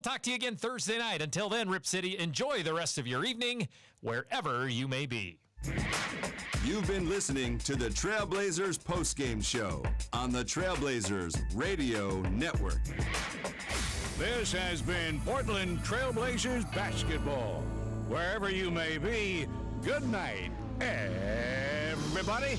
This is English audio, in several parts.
Talk to you again Thursday night. Until then, Rip City, enjoy the rest of your evening, wherever you may be. You've been listening to the Trailblazers postgame show on the Trailblazers Radio Network. This has been Portland Trailblazers basketball. Wherever you may be, good night, everybody.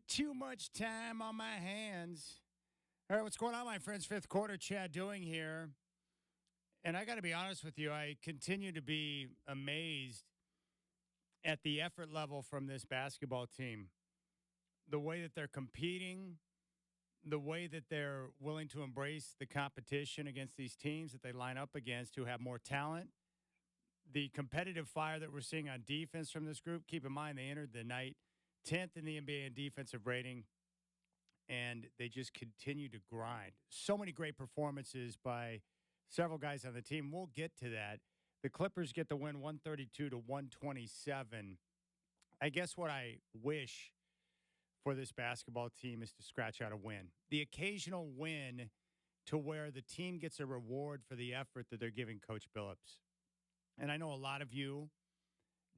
Too much time on my hands. All right, what's going on, my friends? Fifth quarter, Chad Doing here. And I got to be honest with you, I continue to be amazed at the effort level from this basketball team. The way that they're competing, the way that they're willing to embrace the competition against these teams that they line up against who have more talent. The competitive fire that we're seeing on defense from this group. Keep in mind, they entered the night 10th in the NBA in defensive rating, and they just continue to grind. So many great performances by several guys on the team. We'll get to that. The Clippers get the win 132-127. I guess what I wish for this basketball team is to scratch out a win. The occasional win to where the team gets a reward for the effort that they're giving Coach Billups. And I know a lot of you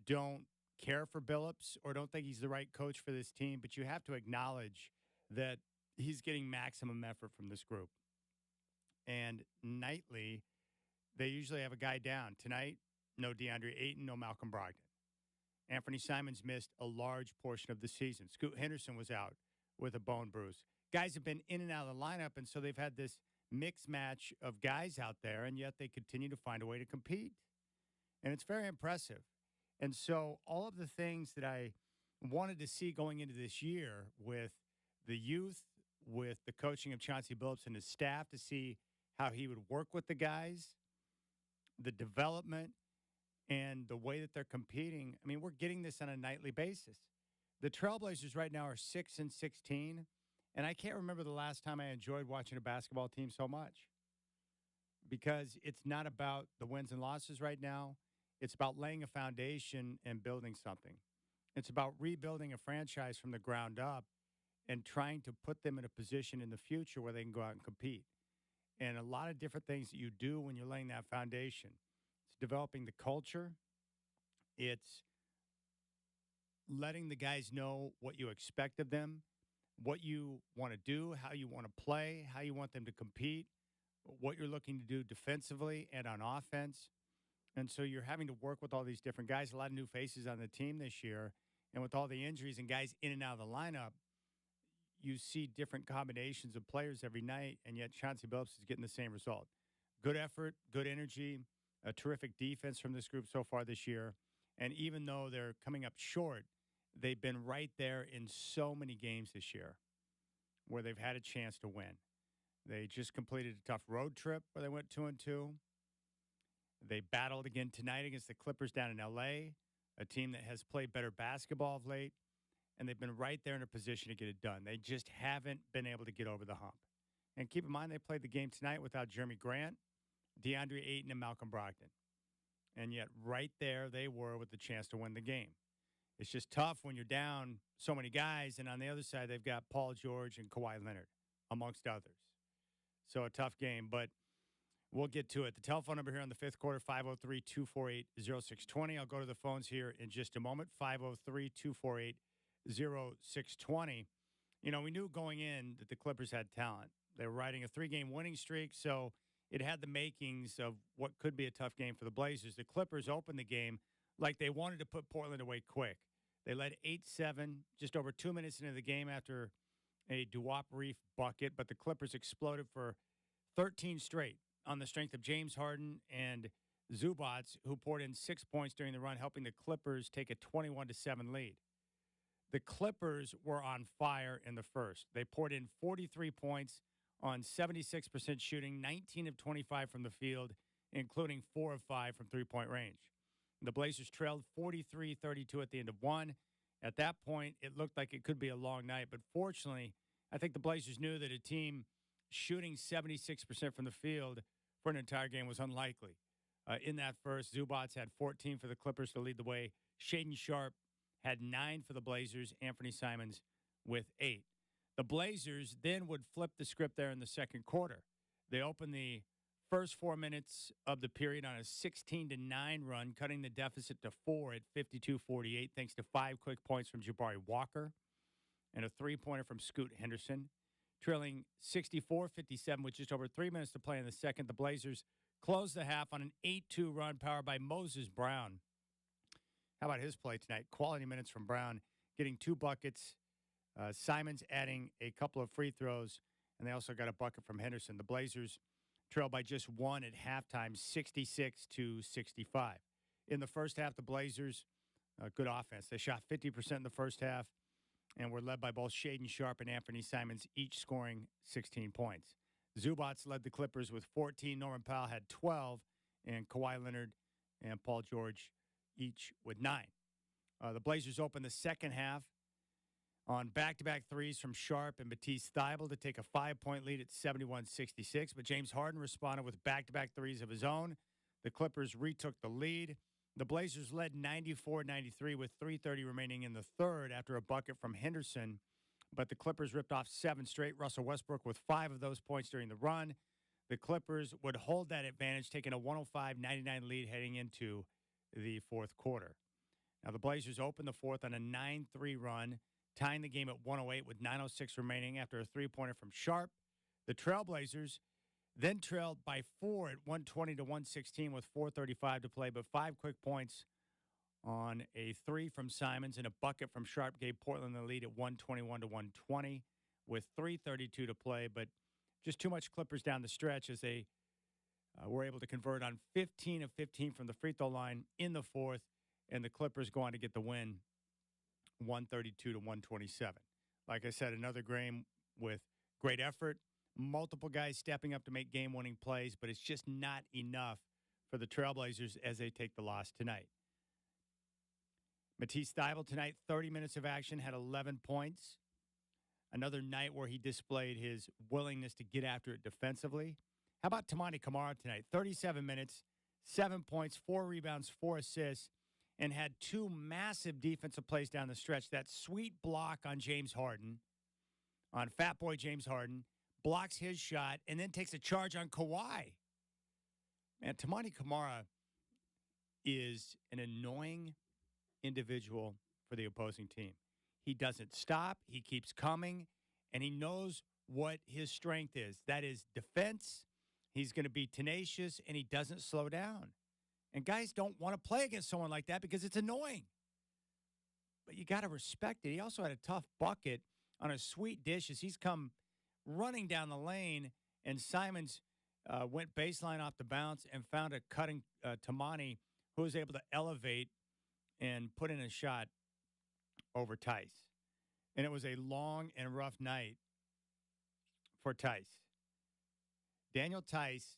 don't care for Billups or don't think he's the right coach for this team, but you have to acknowledge that he's getting maximum effort from this group. And nightly, they usually have a guy down. Tonight, no DeAndre Ayton, no Malcolm Brogdon. Anthony Simons missed a large portion of the season. Scoot Henderson was out with a bone bruise. Guys have been in and out of the lineup, and so they've had this mixed match of guys out there, and yet they continue to find a way to compete. And it's very impressive. And so all of the things that I wanted to see going into this year with the youth, with the coaching of Chauncey Billups and his staff to see how he would work with the guys, the development, and the way that they're competing. I mean, we're getting this on a nightly basis. The Trailblazers right now are 6-16, and I can't remember the last time I enjoyed watching a basketball team so much because it's not about the wins and losses right now. It's about laying a foundation and building something. It's about rebuilding a franchise from the ground up and trying to put them in a position in the future where they can go out and compete. And a lot of different things that you do when you're laying that foundation. It's developing the culture. It's letting the guys know what you expect of them, what you want to do, how you want to play, how you want them to compete, what you're looking to do defensively and on offense. And so you're having to work with all these different guys, a lot of new faces on the team this year. And with all the injuries and guys in and out of the lineup, you see different combinations of players every night, and yet Chauncey Billups is getting the same result. Good effort, good energy, a terrific defense from this group so far this year. And even though they're coming up short, they've been right there in so many games this year. where they've had a chance to win. They just completed a tough road trip where they went 2-2. They battled again tonight against the Clippers down in L.A., a team that has played better basketball of late, and they've been right there in a position to get it done. They just haven't been able to get over the hump. And keep in mind, they played the game tonight without Jeremy Grant, DeAndre Ayton, and Malcolm Brogdon. And yet right there they were with the chance to win the game. It's just tough when you're down so many guys, and on the other side they've got Paul George and Kawhi Leonard, amongst others. So a tough game, but we'll get to it. The telephone number here on the fifth quarter, 503-248-0620. I'll go to the phones here in just a moment, 503-248-0620. You know, we knew going in that the Clippers had talent. They were riding a 3-game winning streak, so it had the makings of what could be a tough game for the Blazers. The Clippers opened the game like they wanted to put Portland away quick. They led 8-7 just over 2 minutes into the game after a Duop Reef bucket, but the Clippers exploded for 13 straight on the strength of James Harden and Zubac, who poured in 6 points during the run, helping the Clippers take a 21-7 lead. The Clippers were on fire in the first. They poured in 43 points on 76% shooting, 19 of 25 from the field, including 4 of 5 from three-point range. The Blazers trailed 43-32 at the end of one. At that point, it looked like it could be a long night, but fortunately, I think the Blazers knew that a team shooting 76% from the field for an entire game was unlikely. In that first, Zubac had 14 for the Clippers to lead the way. Shaedon Sharpe had 9 for the Blazers. Anthony Simons with 8. The Blazers then would flip the script there in the second quarter. They opened the first 4 minutes of the period on a 16-9 run, cutting the deficit to 4 at 52-48, thanks to 5 quick points from Jabari Walker and a 3-pointer from Scoot Henderson. Trailing 64-57 with just over 3 minutes to play in the second, the Blazers closed the half on an 8-2 run powered by Moses Brown. How about his play tonight? Quality minutes from Brown, getting 2 buckets. Simons adding a couple of free throws, and they also got a bucket from Henderson. The Blazers trailed by just 1 at halftime, 66-65. In the first half, the Blazers, good offense. They shot 50% in the first half and were led by both Shaedon Sharpe and Anthony Simons, each scoring 16 points. Zubac led the Clippers with 14. Norman Powell had 12, and Kawhi Leonard and Paul George each with 9. The Blazers opened the second half on back-to-back threes from Sharpe and Matisse Thybulle to take a 5-point lead at 71-66. But James Harden responded with back-to-back threes of his own. The Clippers retook the lead. The Blazers led 94-93 with 3:30 remaining in the third after a bucket from Henderson. But the Clippers ripped off 7 straight. Russell Westbrook with 5 of those points during the run. The Clippers would hold that advantage, taking a 105-99 lead heading into the fourth quarter. Now, the Blazers opened the fourth on a 9-3 run, tying the game at 108 with 9:06 remaining after a 3-pointer from Sharpe. The Trailblazers then trailed by 4 at 120-116 with 4:35 to play, but 5 quick points on a 3 from Simons and a bucket from Sharpe gave Portland the lead at 121-120 with 3:32 to play, but just too much Clippers down the stretch as they were able to convert on 15 of 15 from the free throw line in the fourth, and the Clippers go on to get the win 132-127. Like I said, another game with great effort, multiple guys stepping up to make game-winning plays, but it's just not enough for the Trailblazers as they take the loss tonight. Matisse Thybulle tonight, 30 minutes of action, had 11 points. Another night where he displayed his willingness to get after it defensively. How about Toumani Camara tonight? 37 minutes, 7 points, 4 rebounds, 4 assists, and had 2 massive defensive plays down the stretch. That sweet block on James Harden, on Fat Boy James Harden, blocks his shot, and then takes a charge on Kawhi. Man, Toumani Camara is an annoying individual for the opposing team. He doesn't stop. He keeps coming, and he knows what his strength is. That is defense. He's going to be tenacious, and he doesn't slow down. And guys don't want to play against someone like that because it's annoying. But you got to respect it. He also had a tough bucket on a sweet dish as he's come running down the lane, and Simons went baseline off the bounce and found a cutting Toumani, who was able to elevate and put in a shot over Tice. And it was a long and rough night for Tice. Daniel Tice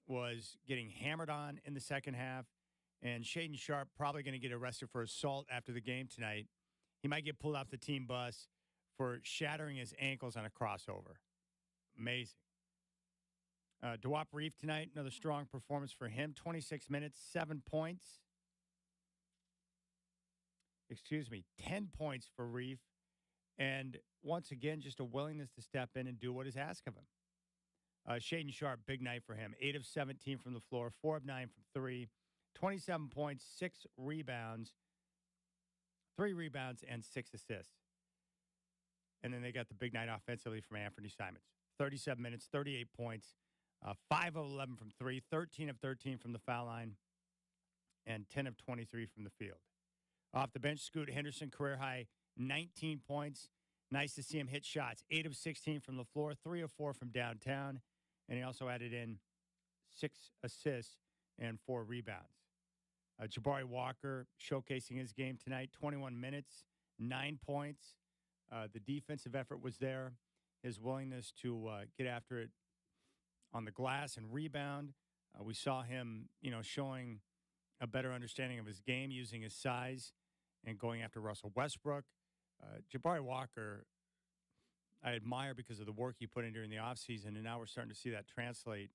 was getting hammered on in the second half, and Shaden Sharp probably going to get arrested for assault after the game tonight. He might get pulled off the team bus for shattering his ankles on a crossover. Amazing. Dewap Reef tonight, another strong performance for him. 26 minutes, 7 points. 10 points for Reef. And once again, just a willingness to step in and do what is asked of him. Shaden Sharp, big night for him. 8 of 17 from the floor, 4 of 9 from 3. 27 points, 6 rebounds, 3 rebounds, and 6 assists. And then they got the big night offensively from Anthony Simons. 37 minutes, 38 points, 5 of 11 from 3, 13 of 13 from the foul line, and 10 of 23 from the field. Off the bench, Scoot Henderson, career high, 19 points. Nice to see him hit shots. 8 of 16 from the floor, 3 of 4 from downtown. And he also added in 6 assists and 4 rebounds. Jabari Walker showcasing his game tonight, 21 minutes, 9 points. The defensive effort was there. His willingness to get after it on the glass and rebound. We saw him, showing a better understanding of his game, using his size and going after Russell Westbrook. Jabari Walker, I admire because of the work he put in during the offseason, and now we're starting to see that translate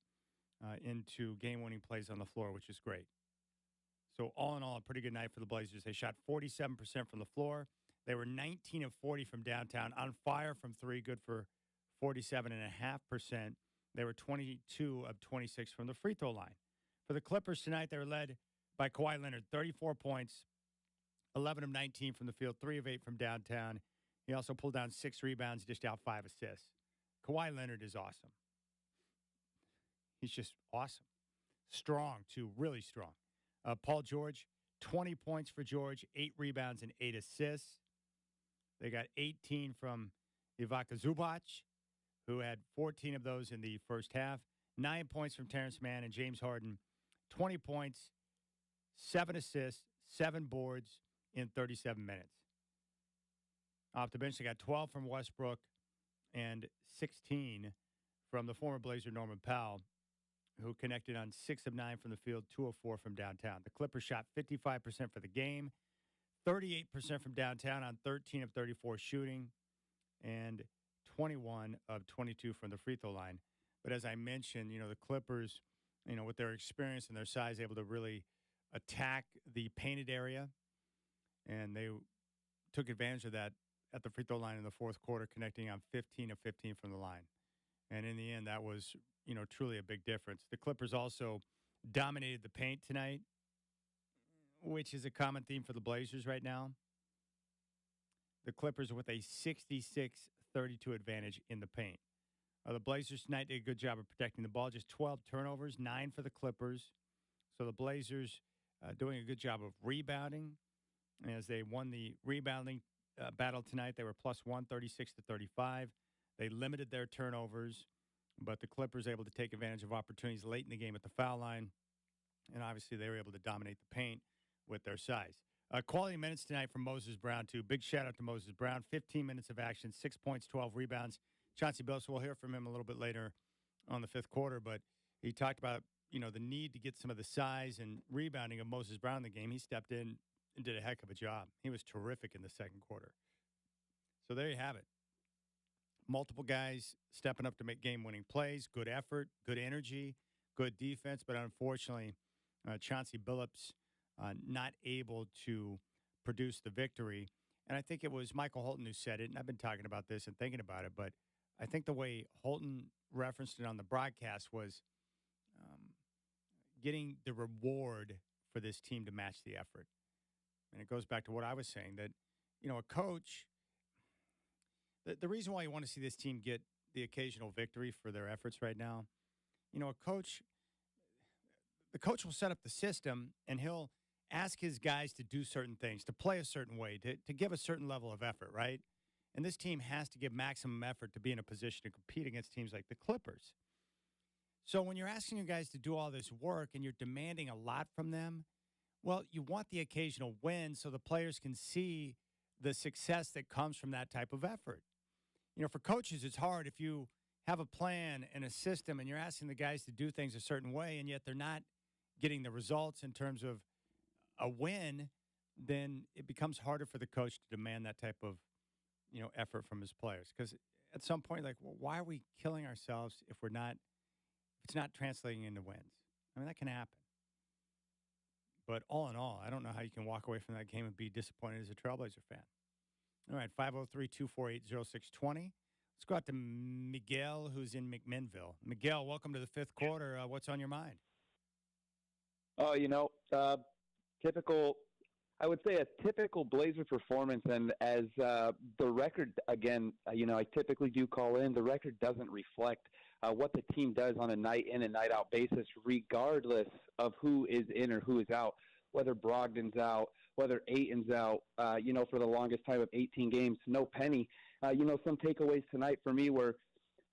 into game-winning plays on the floor, which is great. So all in all, a pretty good night for the Blazers. They shot 47% from the floor. They were 19 of 40 from downtown, on fire from 3, good for 47.5%. They were 22 of 26 from the free throw line. For the Clippers tonight, they were led by Kawhi Leonard, 34 points, 11 of 19 from the field, 3 of 8 from downtown. He also pulled down 6 rebounds, dished out 5 assists. Kawhi Leonard is awesome. He's just awesome. Strong, too, really strong. Paul George, 20 points for George, 8 rebounds and 8 assists. They got 18 from Ivica Zubac, who had 14 of those in the first half. 9 points from Terrence Mann and James Harden. 20 points, 7 assists, 7 boards in 37 minutes. Off the bench, they got 12 from Westbrook and 16 from the former Blazer Norman Powell, who connected on 6 of 9 from the field, 2 of 4 from downtown. The Clippers shot 55% for the game, 38% from downtown on 13 of 34 shooting, and 21 of 22 from the free throw line. But as I mentioned, the Clippers, with their experience and their size, able to really attack the painted area, and they took advantage of that at the free throw line in the fourth quarter, connecting on 15 of 15 from the line. And in the end, that was, truly a big difference. The Clippers also dominated the paint tonight, which is a common theme for the Blazers right now. The Clippers with a 66-32 advantage in the paint. The Blazers tonight did a good job of protecting the ball, just 12 turnovers, 9 for the Clippers. So the Blazers doing a good job of rebounding. As they won the rebounding battle tonight, they were +1, 36-35. They limited their turnovers, but the Clippers able to take advantage of opportunities late in the game at the foul line, and obviously they were able to dominate the paint with their size. Quality minutes tonight from Moses Brown, too. Big shout-out to Moses Brown. 15 minutes of action, 6 points, 12 rebounds. Chauncey Billups, we'll hear from him a little bit later on the fifth quarter, but he talked about, the need to get some of the size and rebounding of Moses Brown in the game. He stepped in and did a heck of a job. He was terrific in the second quarter. So there you have it. Multiple guys stepping up to make game-winning plays, good effort, good energy, good defense, but unfortunately, Chauncey Billups not able to produce the victory. And I think it was Michael Holton who said it, and I've been talking about this and thinking about it, but I think the way Holton referenced it on the broadcast was getting the reward for this team to match the effort. And it goes back to what I was saying, that, a coach, the reason why you want to see this team get the occasional victory for their efforts right now, the coach will set up the system, and he'll ask his guys to do certain things, to play a certain way, to give a certain level of effort, right? And this team has to give maximum effort to be in a position to compete against teams like the Clippers. So when you're asking your guys to do all this work and you're demanding a lot from them, well, you want the occasional win so the players can see the success that comes from that type of effort. For coaches, it's hard if you have a plan and a system, and you're asking the guys to do things a certain way, and yet they're not getting the results in terms of a win, then it becomes harder for the coach to demand that type of, effort from his players. Because at some point, like, well, why are we killing ourselves if it's not translating into wins? I mean, that can happen. But all in all, I don't know how you can walk away from that game and be disappointed as a Trailblazer fan. All right, 503-248-0620. Let's go out to Miguel, who's in McMinnville. Miguel, welcome to the fifth quarter. What's on your mind? Oh, typical, I would say a typical Blazer performance. And as the record, again, I typically do call in, the record doesn't reflect what the team does on a night in and night out basis, regardless of who is in or who is out, whether Brogdon's out, whether Ayton's out, for the longest time of 18 games, no Penny. Some takeaways tonight for me were,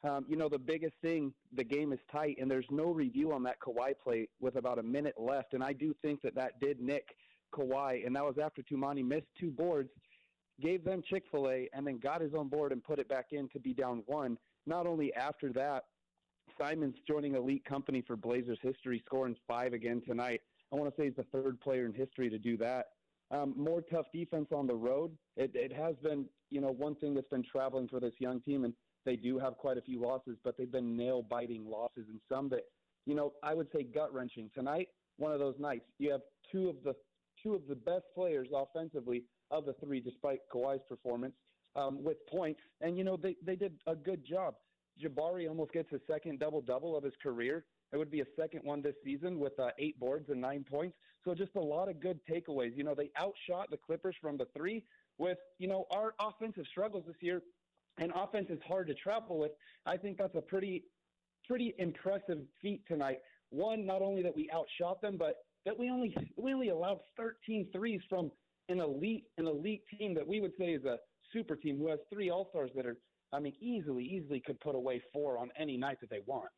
the biggest thing, the game is tight, and there's no review on that Kawhi play with about a minute left. And I do think that did nick Kawhi, and that was after Tumani missed 2 boards, gave them Chick-fil-A, and then got his own board and put it back in to be down 1. Not only after that, Simon's joining elite company for Blazers history, scoring 5 again tonight. I want to say he's the 3rd player in history to do that. More tough defense on the road. It has been, one thing that's been traveling for this young team, and they do have quite a few losses, but they've been nail-biting losses, and some that, I would say gut-wrenching. Tonight, one of those nights. You have two of the best players offensively of the 3, despite Kawhi's performance, with points, and they did a good job. Jabari almost gets his second double-double of his career. It would be a second one this season with 8 boards and 9 points. So just a lot of good takeaways. They outshot the Clippers from the 3 with, our offensive struggles this year, and offense is hard to travel with. I think that's a pretty impressive feat tonight. One, not only that we outshot them, but that we only allowed 13 threes from an elite team that we would say is a super team who has 3 All-Stars that are, easily could put away 4 on any night that they want.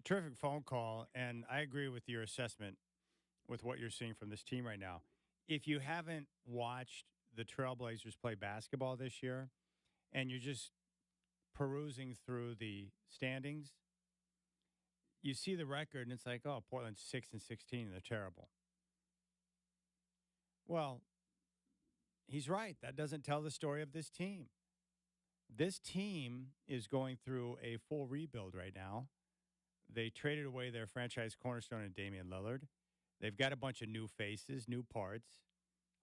Terrific phone call, and I agree with your assessment with what you're seeing from this team right now. If you haven't watched the Trailblazers play basketball this year, and you're just perusing through the standings, you see the record, and it's like, oh, Portland's 6-16, and they're terrible. Well, he's right. That doesn't tell the story of this team. This team is going through a full rebuild right now. They traded away their franchise cornerstone in Damian Lillard. They've got a bunch of new faces, new parts,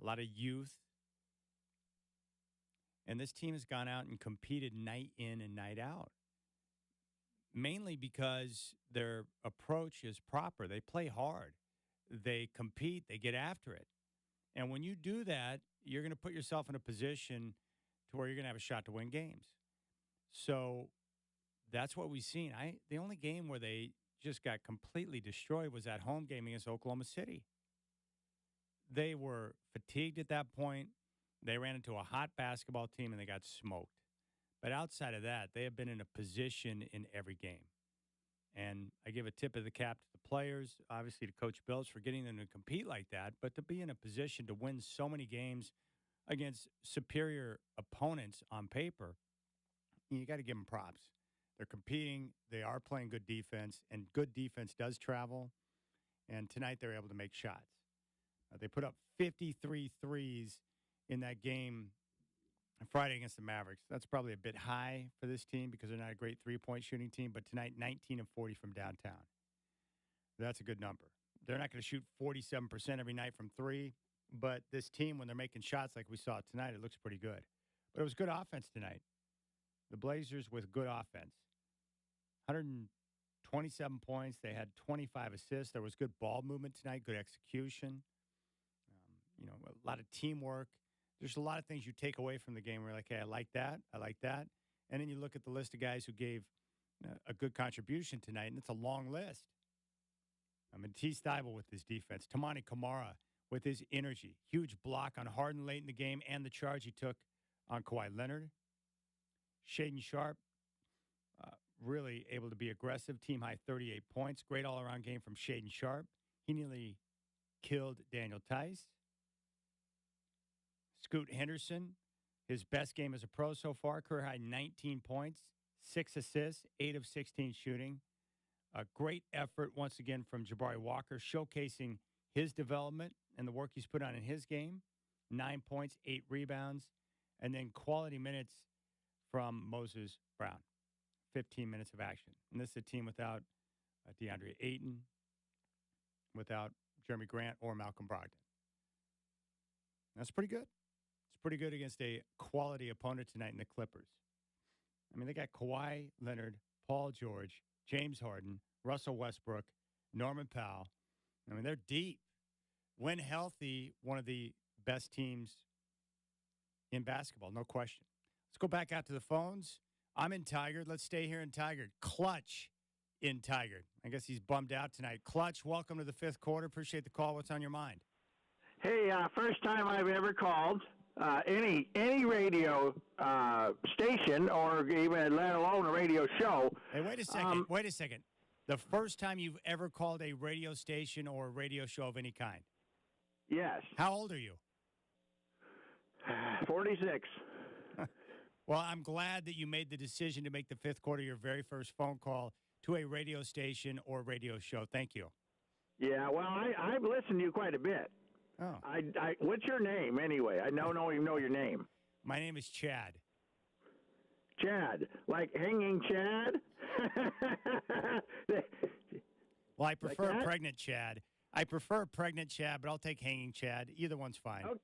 a lot of youth. And this team has gone out and competed night in and night out, mainly because their approach is proper. They play hard. They compete. They get after it. And when you do that, you're going to put yourself in a position to where you're going to have a shot to win games. So that's what we've seen. The only game where they just got completely destroyed was that home game against Oklahoma City. They were fatigued at that point. They ran into a hot basketball team, and they got smoked. But outside of that, they have been in a position in every game. And I give a tip of the cap to the players, obviously to Coach Bills for getting them to compete like that, but to be in a position to win so many games against superior opponents on paper, you got to give them props. They're competing. They are playing good defense, and good defense does travel. And tonight they're able to make shots. They put up 53 threes in that game Friday against the Mavericks. That's probably a bit high for this team because they're not a great three-point shooting team, but tonight 19 of 40 from downtown. That's a good number. They're not going to shoot 47% every night from 3, but this team, when they're making shots like we saw tonight, it looks pretty good. But it was good offense tonight. The Blazers with good offense. 127 points. They had 25 assists. There was good ball movement tonight, good execution. A lot of teamwork. There's a lot of things you take away from the game where you're like, hey, I like that. I like that. And then you look at the list of guys who gave a good contribution tonight, and it's a long list. Matisse Thybulle with his defense. Tamani Kamara with his energy. Huge block on Harden late in the game and the charge he took on Kawhi Leonard. Shaedon Sharpe, really able to be aggressive. Team high 38 points. Great all-around game from Shaedon Sharpe. He nearly killed Daniel Tice. Scoot Henderson, his best game as a pro so far, career high 19 points, 6 assists, 8 of 16 shooting. A great effort once again from Jabari Walker, showcasing his development and the work he's put on in his game. 9 points, 8 rebounds, and then quality minutes from Moses Brown. 15 minutes of action. And this is a team without DeAndre Ayton, without Jeremy Grant or Malcolm Brogdon. That's pretty good. It's pretty good against a quality opponent tonight in the Clippers. I mean, they got Kawhi Leonard, Paul George, James Harden, Russell Westbrook, Norman Powell. I mean, they're deep. When healthy, one of the best teams in basketball, no question. Let's go back out to the phones. I'm in Tigard. Let's stay here in Tigard. Clutch in Tigard. I guess he's bummed out tonight. Clutch, welcome to the fifth quarter. Appreciate the call. What's on your mind? Hey, first time I've ever called any radio station or even let alone a radio show. Hey, wait a second. Wait a second. The first time you've ever called a radio station or a radio show of any kind? Yes. How old are you? 46. Well, I'm glad that you made the decision to make the fifth quarter your very first phone call to a radio station or radio show. Thank you. Yeah, well, I've listened to you quite a bit. Oh. What's your name anyway? I don't even know your name. My name is Chad. Chad, like hanging Chad? Well, I prefer that? pregnant Chad. I prefer pregnant Chad, but I'll take hanging Chad. Either one's fine. Okay.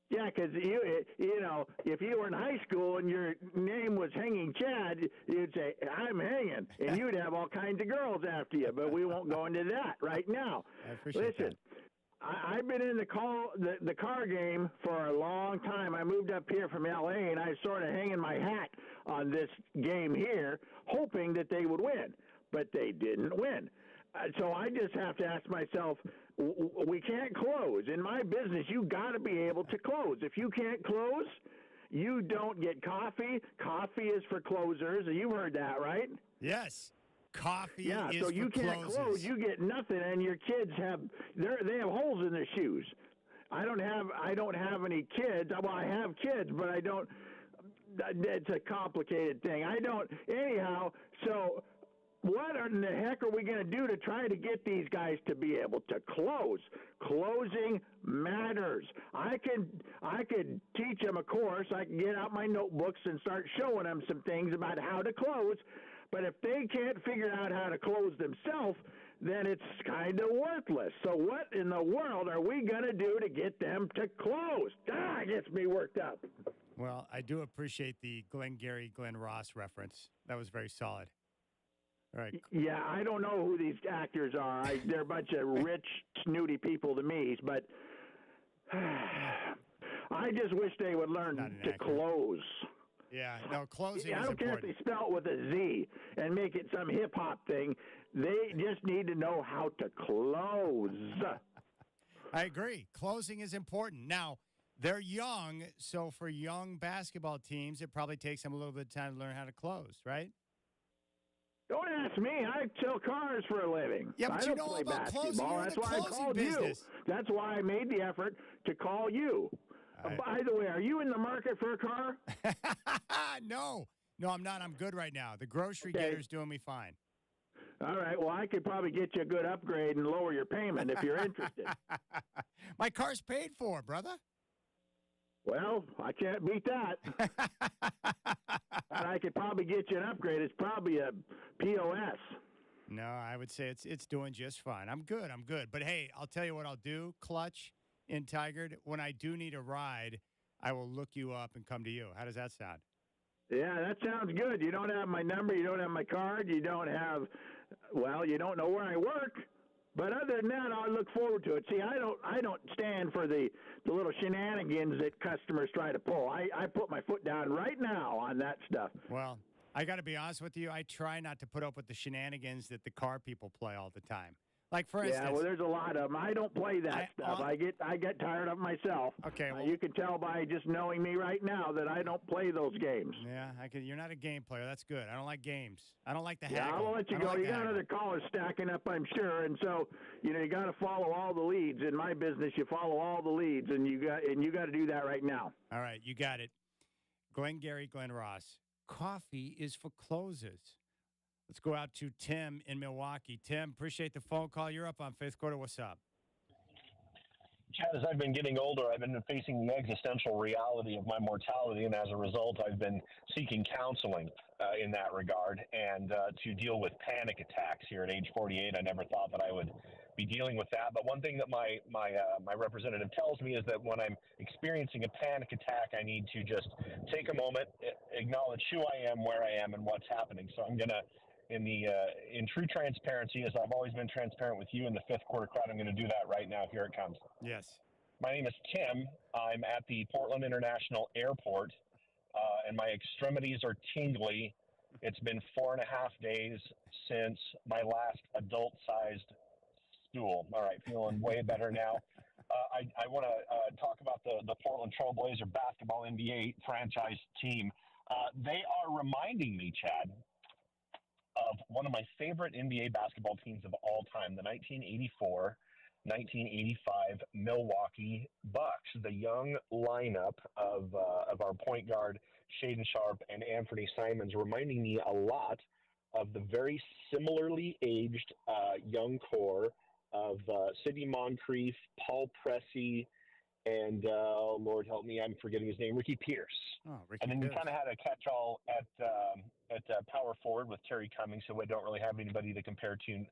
Yeah, because you know, if you were in high school and your name was Hanging Chad, you'd say, I'm hanging, and you'd have all kinds of girls after you, but we won't go into that right now. I appreciate Listen, I've been in the car game for a long time. I moved up here from L.A., and I was sort of hanging my hat on this game here, hoping that they would win, but they didn't win. So I just have to ask myself, we can't close. In my business, you got to be able to close. If you can't close, you don't get coffee. Coffee is for closers. You've heard that, right? Yes. Coffee yeah, is so you for can't closes. close, you get nothing, and your kids they have holes in their shoes. I don't have any kids. Well, I have kids, but I don't. It's a complicated thing. Anyhow. So, what in the heck are we going to do to try to get these guys to be able to close? Closing matters. I could teach them a course. I can get out my notebooks and start showing them some things about how to close. But if they can't figure out how to close themselves, then it's kind of worthless. So what in the world are we going to do to get them to close? It gets me worked up. Well, I do appreciate the Glengarry Glen Ross reference. That was very solid. All right. Yeah, I don't know who these actors are. They're a bunch of rich, snooty people to me, but I just wish they would learn to close. Yeah, no, closing I is don't care important. if they spell it with a Z and make it some hip-hop thing. They just need to know how to close. I agree. Closing is important. Now, they're young, so for young basketball teams, it probably takes them a little bit of time to learn how to close, right? Don't ask me. I sell cars for a living. Yeah, but I you don't know play about closing. basketball. You're in That's the why I closing called business. you. That's why I made the effort to call you. By the way, are you in the market for a car? No, I'm not. I'm good right now. The grocery Okay. getter's doing me fine. All right. Well, I could probably get you a good upgrade and lower your payment if you're interested. My car's paid for, brother. Well, I can't beat that. And I could probably get you an upgrade. It's probably a POS. No, I would say it's doing just fine. I'm good. But hey, I'll tell you what I'll do, Clutch in Tigard. When I do need a ride, I will look you up and come to you. How does that sound? Yeah, that sounds good. You don't have my number. You don't have my card. You don't know where I work. But other than that, I look forward to it. See, I don't stand for the little shenanigans that customers try to pull. I put my foot down right now on that stuff. Well, I got to be honest with you. I try not to put up with the shenanigans that the car people play all the time. Like, for instance. Yeah, well, there's a lot of them. I don't play that stuff. I get tired of myself. Okay, well, you can tell by just knowing me right now that I don't play those games. Yeah, you're not a game player. That's good. I don't like games. I don't like the Yeah, haggle. I'll let you I don't go. like You the got haggle. other callers stacking up, I'm sure, and so you got to follow all the leads. In my business, you follow all the leads, and you got to do that right now. All right, you got it. Glengarry Glen Ross, coffee is for closers. Let's go out to Tim in Milwaukee. Tim, appreciate the phone call. You're up on Fifth Quarter. What's up? Chad, as I've been getting older, I've been facing the existential reality of my mortality, and as a result, I've been seeking counseling in that regard and to deal with panic attacks here at age 48. I never thought that I would be dealing with that, but one thing that my representative tells me is that when I'm experiencing a panic attack, I need to just take a moment, acknowledge who I am, where I am, and what's happening. So I'm going to, in true transparency, as I've always been transparent with you in the Fifth Quarter crowd, I'm going to do that right now. Here it comes. Yes. My name is Tim. I'm at the Portland International Airport, and my extremities are tingly. It's been 4.5 days since my last adult-sized stool. All right, feeling way better now. I want to talk about the Portland Trail Blazer basketball NBA franchise team. They are reminding me, Chad, of one of my favorite NBA basketball teams of all time, the 1984-1985 Milwaukee Bucks. The young lineup of our point guard, Shaedon Sharpe, and Anthony Simons, reminding me a lot of the very similarly aged young core of Sidney Moncrief, Paul Pressey, and Lord help me, I'm forgetting his name, Ricky Pierce. Oh, Ricky and then Pierce. we kind of had a catch-all at power forward with Terry Cummings, so we don't really have anybody to compare to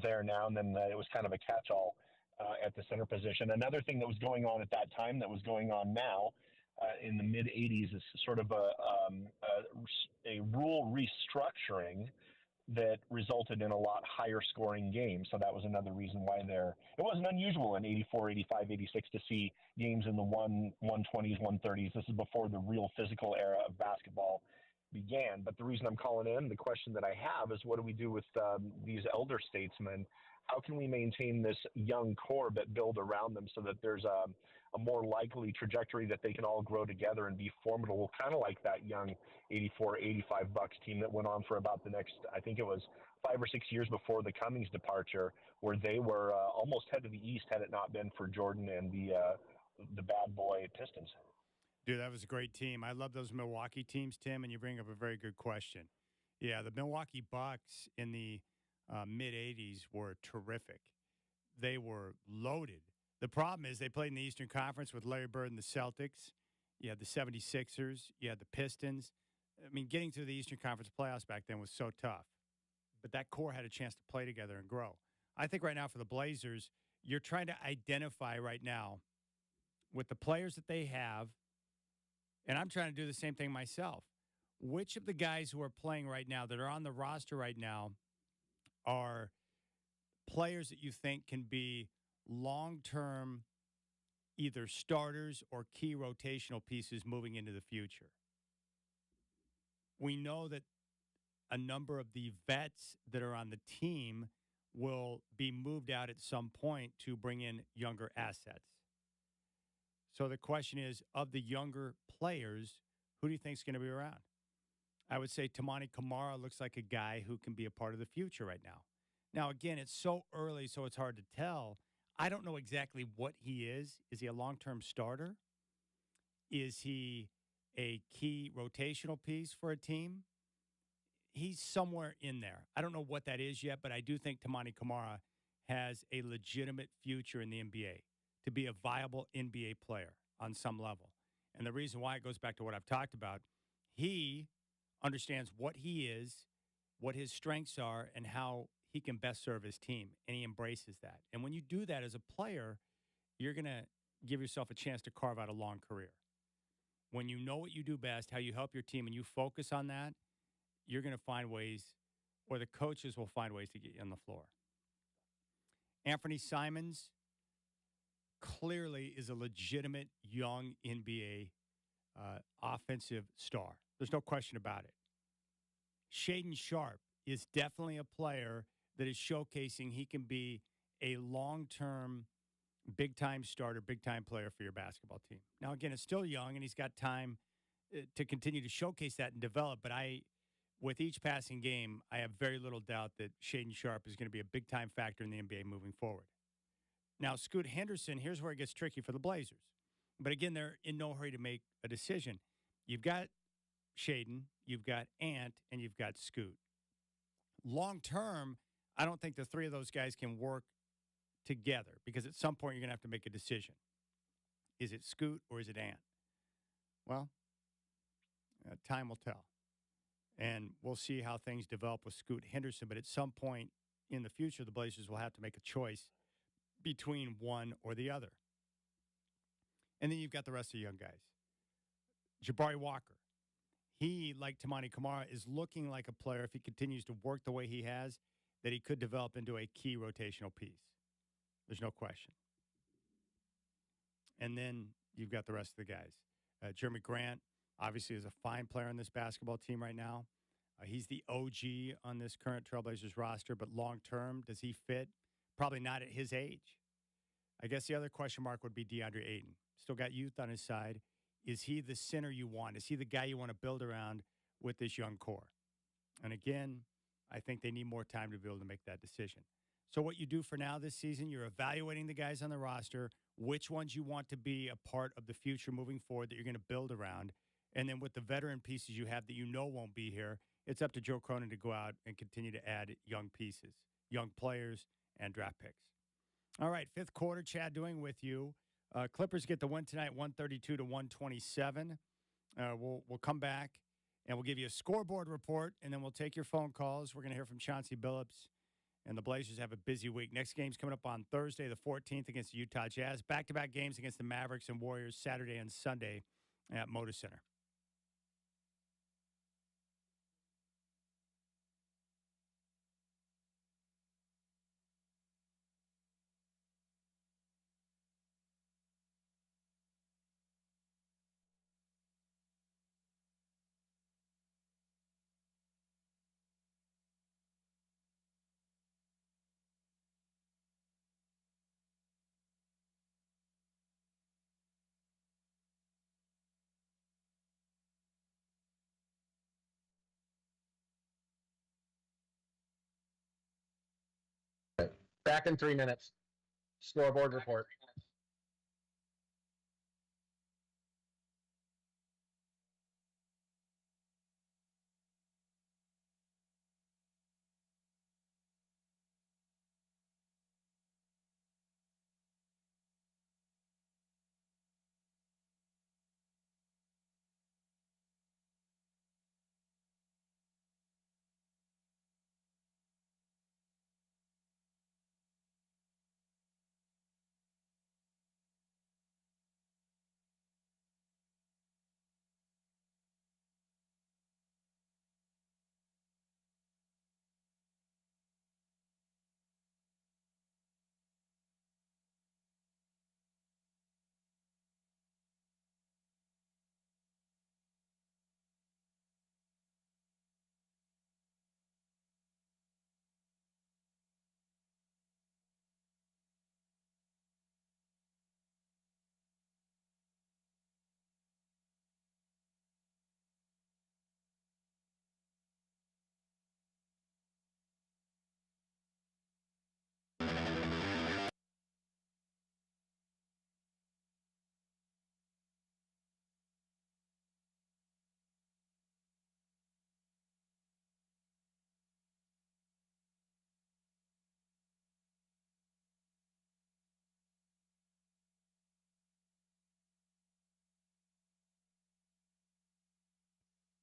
there now. And then it was kind of a catch-all at the center position. Another thing that was going on at that time that was going on now in the mid-'80s is sort of a rule restructuring that resulted in a lot higher scoring games. So that was another reason why it wasn't unusual in 84, 85, 86 to see games in the 120s, 130s. This is before the real physical era of basketball began. But the reason I'm calling in, the question that I have is, what do we do with these elder statesmen? How can we maintain this young core but build around them so that there's a more likely trajectory that they can all grow together and be formidable, kind of like that young 84, 85 Bucks team that went on for about the next, I think it was 5 or 6 years before the Cummings departure, where they were almost head to the East had it not been for Jordan and the bad boy Pistons. Dude, that was a great team. I love those Milwaukee teams, Tim, and you bring up a very good question. Yeah, the Milwaukee Bucks in the mid-'80s were terrific. They were loaded. The problem is they played in the Eastern Conference with Larry Bird and the Celtics. You had the 76ers. You had the Pistons. I mean, getting through the Eastern Conference playoffs back then was so tough. But that core had a chance to play together and grow. I think right now for the Blazers, you're trying to identify right now with the players that they have, and I'm trying to do the same thing myself. Which of the guys who are playing right now that are on the roster right now are players that you think can be long-term either starters or key rotational pieces moving into the future? We know that a number of the vets that are on the team will be moved out at some point to bring in younger assets. So the question is, of the younger players, who do you think is going to be around? I would say Toumani Camara looks like a guy who can be a part of the future right now. Now, again, it's so early, so it's hard to tell. I don't know exactly what he is. Is he a long-term starter? Is he a key rotational piece for a team? He's somewhere in there. I don't know what that is yet, but I do think Toumani Camara has a legitimate future in the NBA to be a viable NBA player on some level. And the reason why it goes back to what I've talked about, he understands what he is, what his strengths are, and how he can best serve his team, and he embraces that. And when you do that as a player, you're going to give yourself a chance to carve out a long career. When you know what you do best, how you help your team, and you focus on that, you're going to find ways, or the coaches will find ways to get you on the floor. Anthony Simons clearly is a legitimate young NBA offensive star. There's no question about it. Shaedon Sharpe is definitely a player that is showcasing he can be a long-term, big-time starter, big-time player for your basketball team. Now, again, it's still young, and he's got time to continue to showcase that and develop. But with each passing game, I have very little doubt that Shaedon Sharpe is going to be a big-time factor in the NBA moving forward. Now, Scoot Henderson, here's where it gets tricky for the Blazers. But again, they're in no hurry to make a decision. You've got Shaden, you've got Ant, and you've got Scoot. Long term, I don't think the three of those guys can work together because at some point you're going to have to make a decision. Is it Scoot or is it Ant? Well, time will tell. And we'll see how things develop with Scoot Henderson. But at some point in the future, the Blazers will have to make a choice between one or the other. And then you've got the rest of the young guys. Jabari Walker. He, like Tamani Kamara, is looking like a player, if he continues to work the way he has, that he could develop into a key rotational piece. There's no question. And then you've got the rest of the guys. Jeremy Grant, obviously, is a fine player on this basketball team right now. He's the OG on this current Trailblazers roster, but long term, does he fit? Probably not at his age. I guess the other question mark would be DeAndre Ayton. Still got youth on his side. Is he the center you want? Is he the guy you want to build around with this young core? And again, I think they need more time to be able to make that decision. So what you do for now this season, you're evaluating the guys on the roster, which ones you want to be a part of the future moving forward that you're going to build around. And then with the veteran pieces you have that you know won't be here, it's up to Joe Cronin to go out and continue to add young pieces, young players, and draft picks. All right, fifth quarter, Chad Doing with you. Clippers get the win tonight, 132 to 127. We'll come back and we'll give you a scoreboard report, and then we'll take your phone calls. We're going to hear from Chauncey Billups, and the Blazers have a busy week. Next game's coming up on Thursday, the 14th, against the Utah Jazz. Back-to-back games against the Mavericks and Warriors Saturday and Sunday at Moda Center. Back in 3 minutes. Scoreboard report.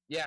Yeah.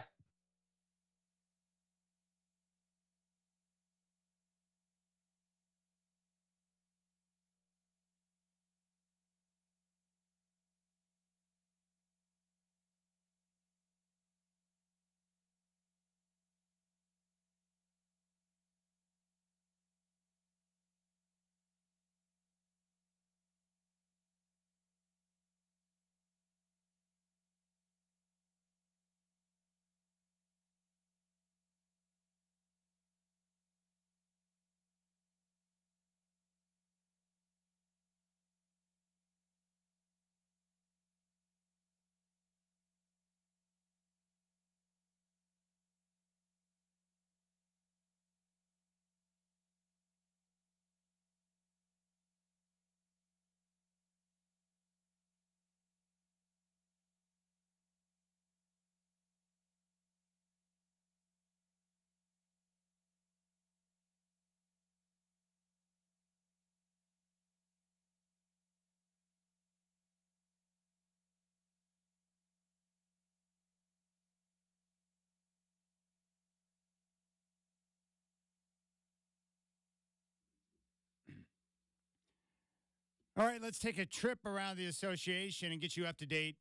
All right, let's take a trip around the association and get you up to date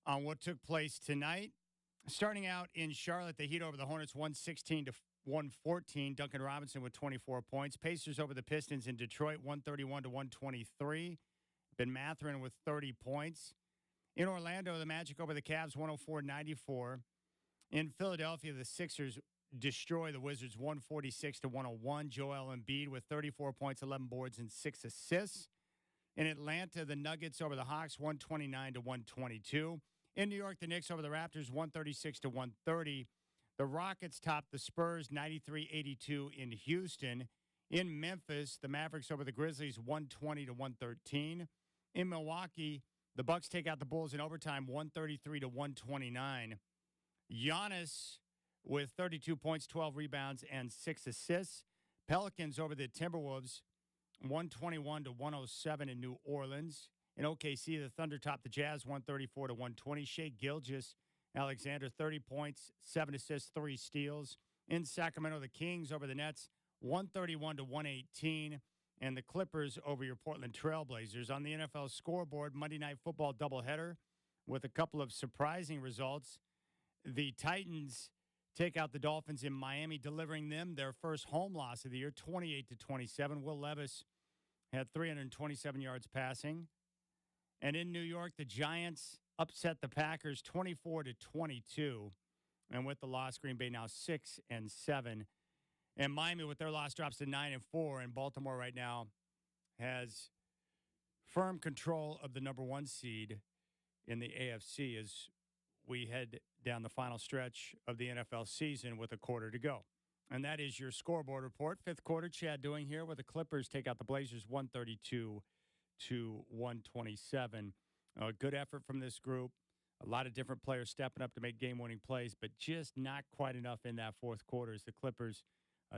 on what took place tonight. Starting out in Charlotte, the Heat over the Hornets 116 to 114. Duncan Robinson with 24 points. Pacers over the Pistons in Detroit 131 to 123. Ben Mathurin with 30 points. In Orlando, the Magic over the Cavs 104-94. In Philadelphia, the Sixers destroy the Wizards 146 to 101. Joel Embiid with 34 points, 11 boards, and 6 assists. In Atlanta, the Nuggets over the Hawks 129 to 122. In New York, the Knicks over the Raptors 136 to 130. The Rockets topped the Spurs 93-82 in Houston. In Memphis, the Mavericks over the Grizzlies 120 to 113. In Milwaukee, the Bucks take out the Bulls in overtime 133 to 129. Giannis with 32 points, 12 rebounds, and 6 assists. Pelicans over the Timberwolves 121 to 107 in New Orleans. In OKC, the Thunder topped the Jazz 134 to 120. Shai Gilgeous-Alexander 30 points, 7 assists, 3 steals. In Sacramento, the Kings over the Nets 131 to 118. And the Clippers over your Portland Trailblazers. On the NFL scoreboard, Monday Night Football doubleheader with a couple of surprising results. The Titans take out the Dolphins in Miami, delivering them their first home loss of the year, 28 to 27. Will Levis had 327 yards passing. And in New York, the Giants upset the Packers 24 to 22. And with the loss, Green Bay now 6-7. And Miami, with their loss, drops to 9-4. And Baltimore right now has firm control of the number 1 seed in the AFC as we head down the final stretch of the NFL season with a quarter to go. And that is your scoreboard report. Fifth quarter, Chad Doing here, where the Clippers take out the Blazers 132 to 127. Good effort from this group. A lot of different players stepping up to make game-winning plays, but just not quite enough in that fourth quarter as the Clippers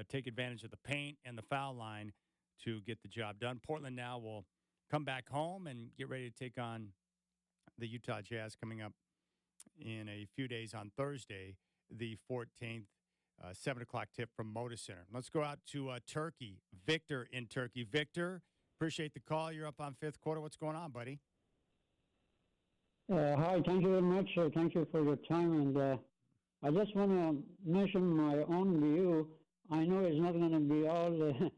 take advantage of the paint and the foul line to get the job done. Portland now will come back home and get ready to take on the Utah Jazz coming up in a few days on Thursday, the 14th, 7 o'clock tip from Moda Center. Let's go out to Turkey. Victor in Turkey. Victor, appreciate the call. You're up on fifth quarter. What's going on, buddy? Hi, thank you very much. Thank you for your time. And I just want to mention my own view. I know it's not going to be all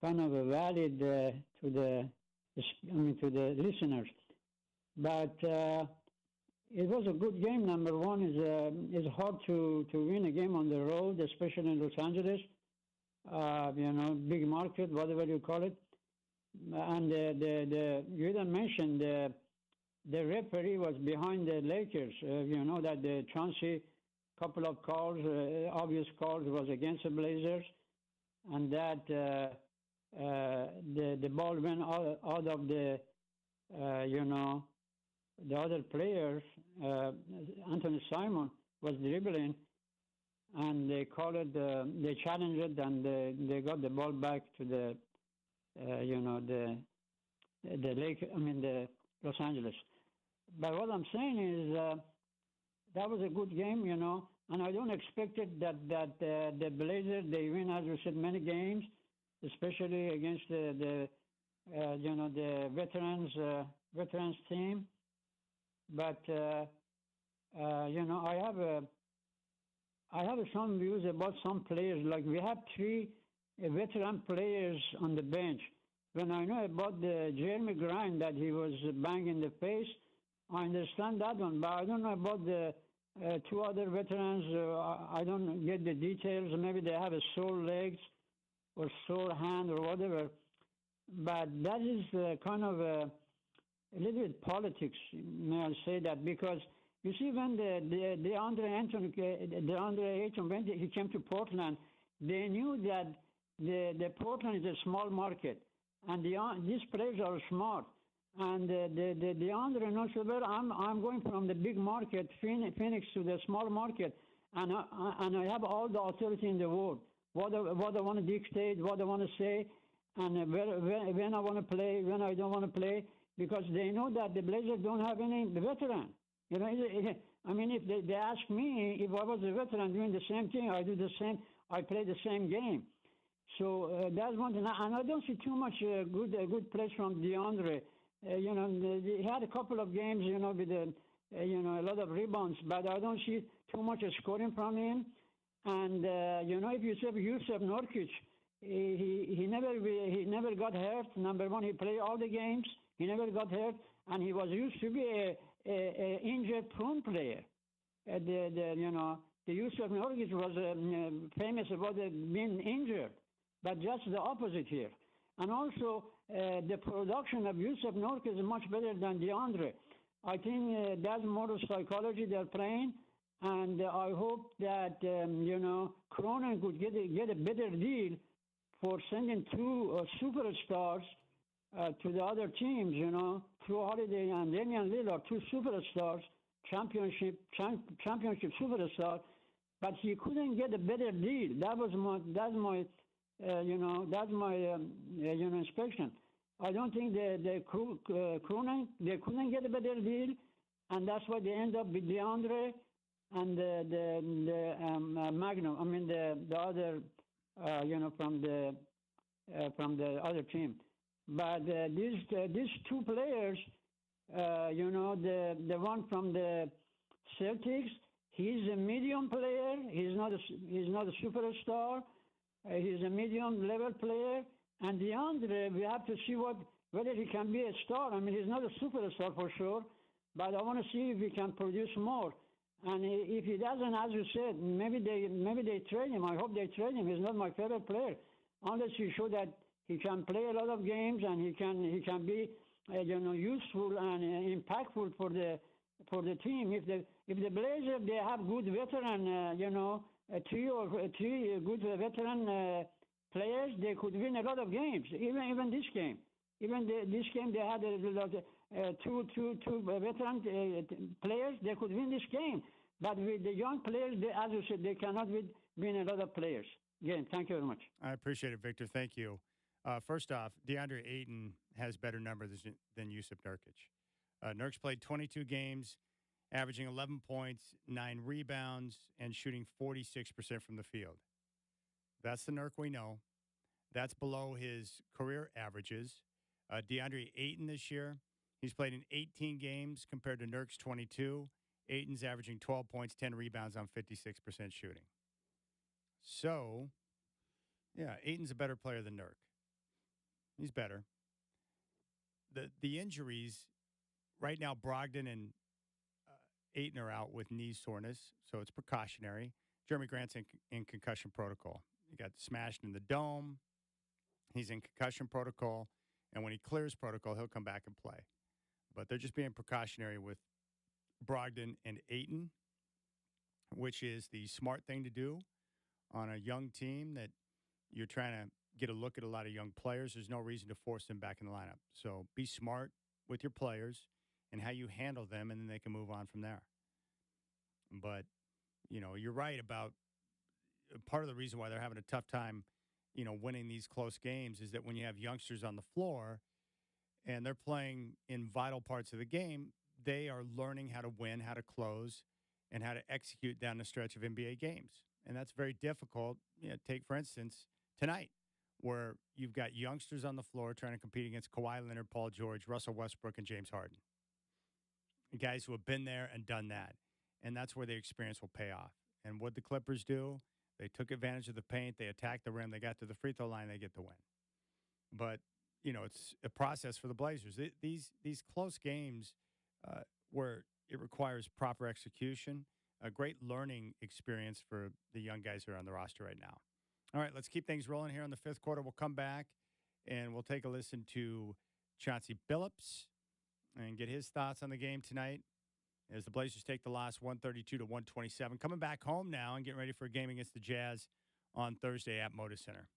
kind of valid to the listeners, but it was a good game. Number one is it's hard to win a game on the road, especially in Los Angeles. Big market, whatever you call it. And you didn't mention the referee was behind the Lakers. That the Chauncey couple of calls, obvious calls, was against the Blazers, and that the ball went out of the other players. Anthony Simon was dribbling, and they called it. They challenged it, and they got the ball back to the Los Angeles. But what I'm saying is that was a good game, and I don't expect it that the Blazers, they win, as we said, many games, especially against the veterans team. But I have some views about some players. Like we have 3 veteran players on the bench. When I know about the Jeremy Grant that he was banged in the face, I understand that one, but I don't know about the 2 other veterans. I don't get the details. Maybe they have a sore legs or sore hand or whatever. But that is kind of a little bit politics, may I say that, because you see when DeAndre Ayton, when he came to Portland, they knew that the Portland is a small market, and these players are smart. And the DeAndre knows, well, I'm going from the big market, Phoenix, to the small market, and I have all the authority in the world. What I want to dictate, what I want to say, and when I want to play, when I don't want to play, because they know that the Blazers don't have any veteran. I mean, if they ask me if I was a veteran doing the same thing, I do the same. I play the same game. So that's one thing. And I don't see too much good plays from DeAndre. He had a couple of games, with a lot of rebounds, but I don't see too much scoring from him. And if you say Yusuf Nurkic, he never got hurt. Number one, he played all the games. He never got hurt, and he was used to be a injured-prone player. The Yusuf Nurkic was famous about being injured, but just the opposite here. And also, the production of Yusuf Nurkic is much better than DeAndre. I think that's more of psychology they're playing, and I hope that Cronin could get a better deal for sending two superstars to the other teams. Through Holiday and Damian Lillard, two superstars, championship superstars, but he couldn't get a better deal. That's my inspection. I don't think Cronin, they couldn't get a better deal, and that's why they end up with DeAndre and the Magnum. I mean the other, from the other team. But these two players, the one from the Celtics, he's a medium player. He's not a superstar. He's a medium level player. And DeAndre, we have to see whether he can be a star. I mean, he's not a superstar for sure, but I want to see if he can produce more. And if he doesn't, as you said, maybe they trade him. I hope they trade him. He's not my favorite player, unless he show that he can play a lot of games and he can be useful and impactful for the team. If the Blazers, they have good veteran, three good veteran players, they could win a lot of games. Even this game, this game they had two veteran players. They could win this game. But with the young players, as you said, they cannot win a lot of players. Again, thank you very much. I appreciate it, Victor. Thank you. First off, DeAndre Ayton has better numbers than Yusuf Nurkic. Nurkic played 22 games, averaging 11 points, 9 rebounds, and shooting 46% from the field. That's the Nurk we know. That's below his career averages. DeAndre Ayton this year, he's played in 18 games compared to Nurk's 22. Ayton's averaging 12 points, 10 rebounds on 56% shooting. So, yeah, Ayton's a better player than Nurk. He's better. The injuries, right now, Brogdon and Ayton are out with knee soreness, so it's precautionary. Jeremy Grant's in concussion protocol. He got smashed in the dome. He's in concussion protocol, and when he clears protocol, he'll come back and play. But they're just being precautionary with Brogdon and Ayton, which is the smart thing to do on a young team that you're trying to get a look at a lot of young players. There's no reason to force them back in the lineup. So be smart with your players and how you handle them, and then they can move on from there. But, you're right about part of the reason why they're having a tough time, winning these close games is that when you have youngsters on the floor and they're playing in vital parts of the game, they are learning how to win, how to close, and how to execute down the stretch of NBA games. And that's very difficult. Take, for instance, tonight, where you've got youngsters on the floor trying to compete against Kawhi Leonard, Paul George, Russell Westbrook, and James Harden. Guys who have been there and done that. And that's where the experience will pay off. And what the Clippers do, they took advantage of the paint. They attacked the rim. They got to the free throw line. They get the win. But, it's a process for the Blazers. These close games where it requires proper execution, a great learning experience for the young guys who are on the roster right now. All right, let's keep things rolling here in the fifth quarter. We'll come back, and we'll take a listen to Chauncey Billups and get his thoughts on the game tonight as the Blazers take the loss 132-127. Coming back home now and getting ready for a game against the Jazz on Thursday at Moda Center.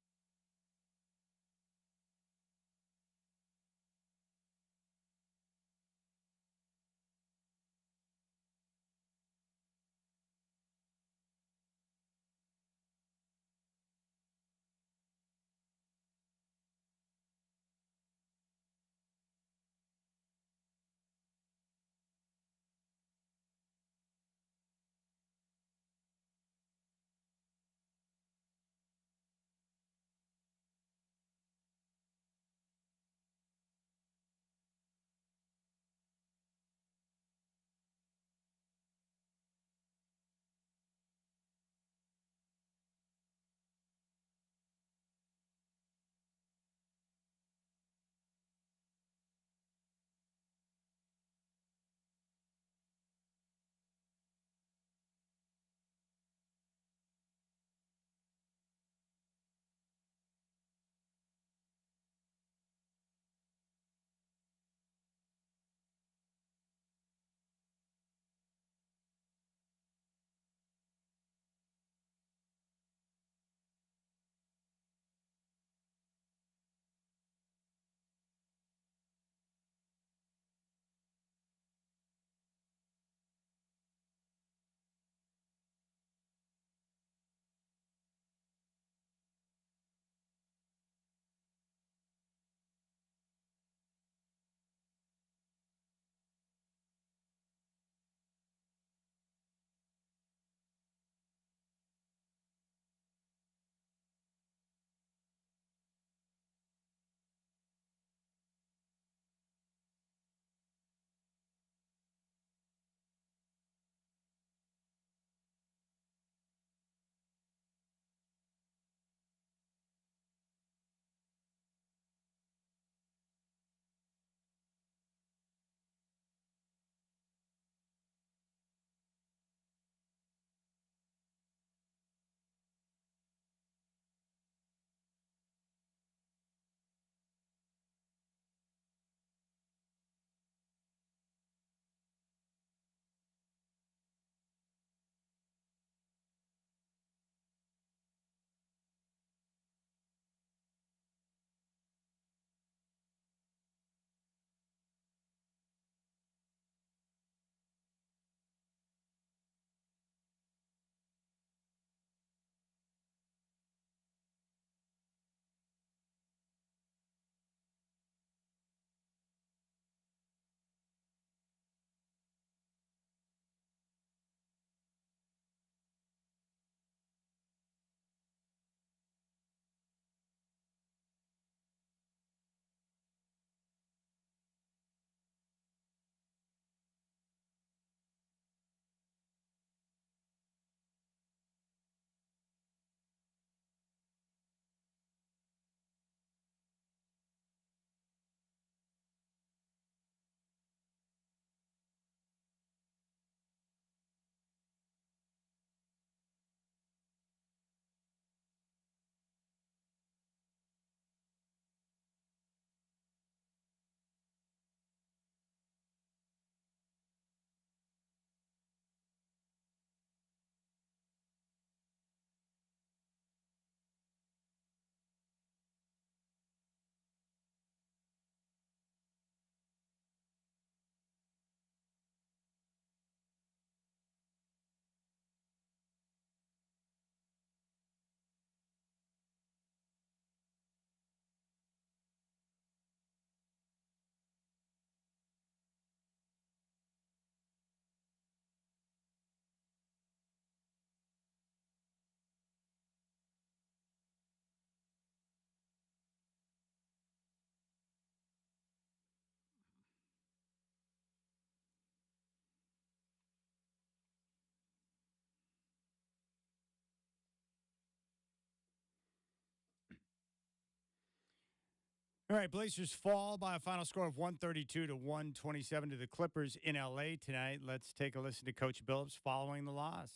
All right, Blazers fall by a final score of 132 to 127 to the Clippers in L.A. tonight. Let's take a listen to Coach Billups following the loss.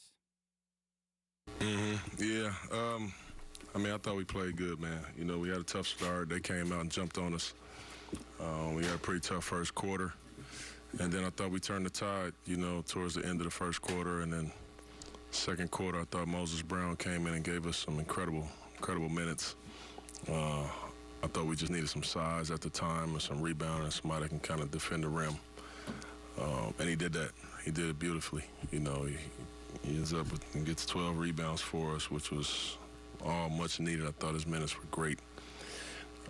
Yeah. I thought we played good, man. We had a tough start. They came out and jumped on us. We had a pretty tough first quarter. And then I thought we turned the tide, towards the end of the first quarter. And then second quarter, I thought Moses Brown came in and gave us some incredible minutes. I thought we just needed some size at the time and some rebound and somebody that can kind of defend the rim. And he did that. He did it beautifully. He ends up and gets 12 rebounds for us, which was all much needed. I thought his minutes were great.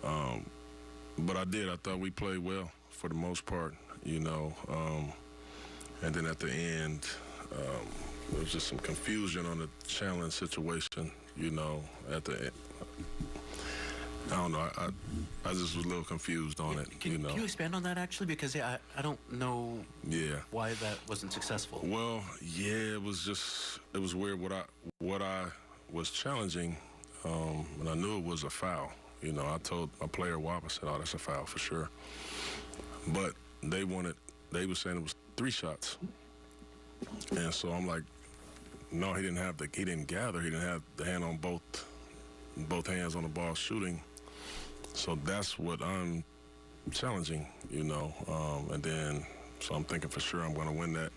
But I thought we played well for the most part, and then at the end, there was just some confusion on the challenge situation, at the end. I don't know. I just was a little confused on it. Can you expand on that, actually? Because I don't know why that wasn't successful. Well, it was weird. What I was challenging, and I knew it was a foul. I told my player Wap, I said, "Oh, that's a foul for sure." But they were saying it was 3 shots, and so I'm like, no, he didn't gather. He didn't have the hand on both hands on the ball shooting. So that's what I'm challenging, and then so I'm thinking for sure I'm going to win that.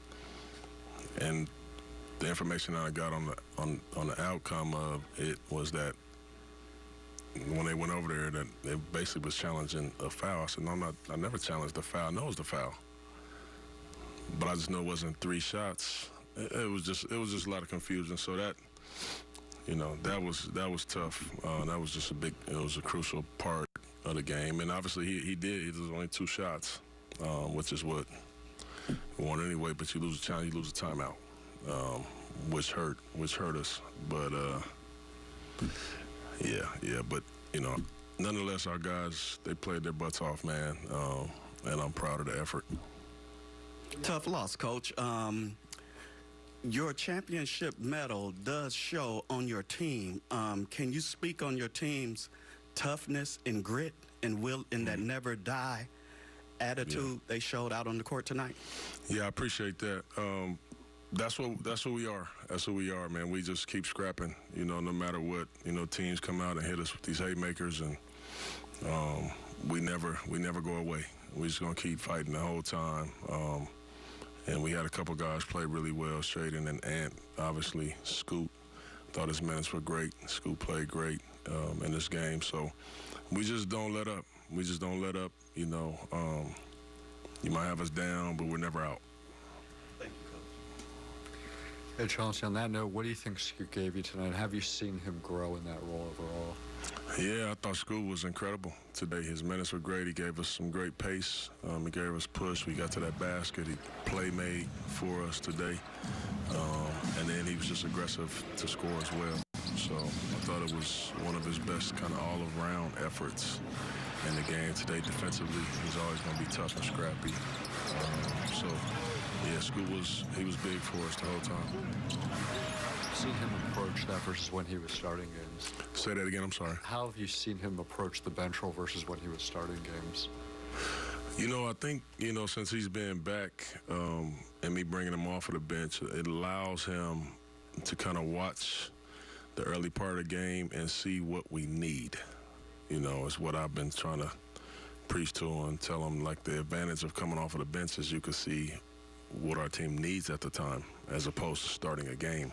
And the information that I got on the outcome of it was that when they went over there, that they basically was challenging a foul. I said, no, I never challenged the foul. I know it was the foul, but I just know it wasn't 3 shots. It was just a lot of confusion. So that. That was tough. That was just it was a crucial part of the game. And obviously he did. It was only 2 shots, which is what we want anyway. But you lose a challenge, you lose a timeout, which hurt us. But, but, nonetheless, our guys, they played their butts off, man. And I'm proud of the effort. Tough loss, Coach. Your championship medal does show on your team. Can you speak on your team's toughness and grit and will and that never die attitude they showed out on the court tonight? Yeah, I appreciate that. That's who we are. That's who we are, man. We just keep scrapping, no matter what. Teams come out and hit us with these haymakers, and we never go away. We just gonna keep fighting the whole time. And we had a couple guys play really well, Shaden and Ant. Obviously, Scoot, thought his minutes were great. Scoot played great in this game. So we just don't let up. You might have us down, but we're never out. Thank you, Coach. Hey, Chauncey, on that note, what do you think Scoot gave you tonight? Have you seen him grow in that role overall? Yeah, I thought Scoot was incredible today. His minutes were great. He gave us some great pace. He gave us push. We got to that basket. He play made for us today. And then he was just aggressive to score as well. So I thought it was one of his best kind of all-around efforts in the game today. Defensively, he's always going to be tough and scrappy. Scoot was big for us the whole time. Seen him approach that versus when he was starting games? Say that again, I'm sorry. How have you seen him approach the bench role versus when he was starting games? I think, since he's been back and me bringing him off of the bench, it allows him to kind of watch the early part of the game and see what we need. Is what I've been trying to preach to him and tell him, like, the advantage of coming off of the bench is you can see what our team needs at the time as opposed to starting a game.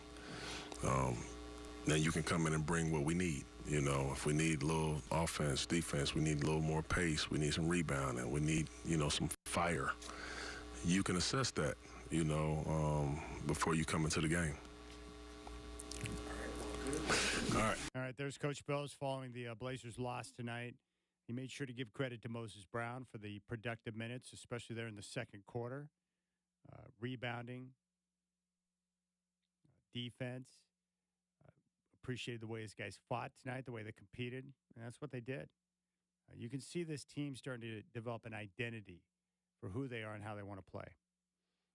Then you can come in and bring what we need. If we need a little offense, defense, we need a little more pace, we need some rebounding, we need, some fire. You can assess that, before you come into the game. All right, there's Coach Billups following the Blazers' loss tonight. He made sure to give credit to Moses Brown for the productive minutes, especially there in the second quarter. Rebounding, defense. Appreciated the way his guys fought tonight, the way they competed, and that's what they did. You can see this team starting to develop an identity for who they are and how they want to play.